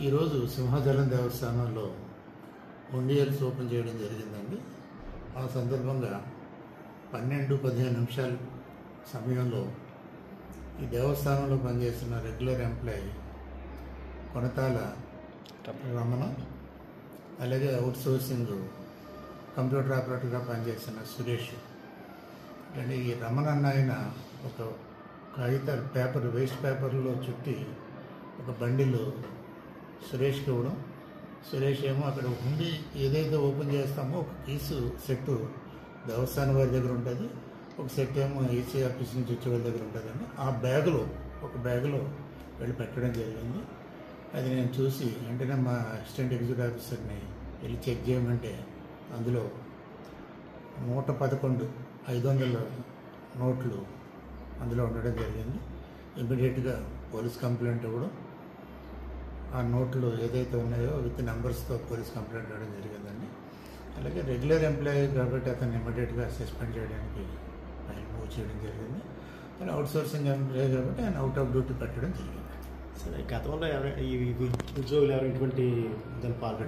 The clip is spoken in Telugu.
ఈరోజు సింహాచలం దేవస్థానంలో హుండియల్స్ ఓపెన్ చేయడం జరిగిందండి. ఆ సందర్భంగా 12-15 నిమిషాల సమయంలో ఈ దేవస్థానంలో పనిచేస్తున్న రెగ్యులర్ ఎంప్లాయీ కొనతాల రమణ, అలాగే అవుట్ సోర్సింగ్ కంప్యూటర్ ఆపరేటర్గా పనిచేస్తున్న సురేష్ అంటే ఈ రమణ అన్న ఆయన ఒక కాగితాలు వేస్ట్ పేపర్లో చుట్టి ఒక బండిలో సురేష్కి ఇవ్వడం. సురేష్ ఏమో అక్కడ హుండీ ఏదైతే ఓపెన్ చేస్తామో ఒక కీసు సెట్ దేవస్థానం వారి దగ్గర ఉంటుంది, ఒక సెట్ ఏమో ఈసీ ఆఫీస్ నుంచి వచ్చే వాళ్ళ దగ్గర ఉంటుందండి. ఆ ఒక బ్యాగులో వెళ్ళి పెట్టడం జరిగింది. అది నేను చూసి వెంటనే మా అసిస్టెంట్ ఎగ్జిక్యూటివ్ ఆఫీసర్ని వెళ్ళి చెక్ చేయమంటే అందులో 111 500 నోట్లు అందులో ఉండడం జరిగింది. ఇమ్మీడియట్గా పోలీస్ కంప్లైంట్ ఇవ్వడం, ఆ నోట్లు ఏదైతే ఉన్నాయో విత్ నెంబర్స్తో పోలీస్ కంప్లైంట్ ఇవ్వడం జరిగిందండి. అలాగే రెగ్యులర్ ఎంప్లాయీ కాబట్టి అతన్ని ఇమ్మీడియట్గా సస్పెండ్ చేయడానికి ఆయన మూవ్ చేయడం జరిగింది. కానీ అవుట్ సోర్సింగ్ ఎంప్లాయీ కాబట్టి ఆయన అవుట్ ఆఫ్ డ్యూటీ పెట్టడం జరిగింది. సరే, గతంలో ఈ ఉద్యోగులు ఎవరు ఇటువంటి దాన్ని పాల్గొంటారు?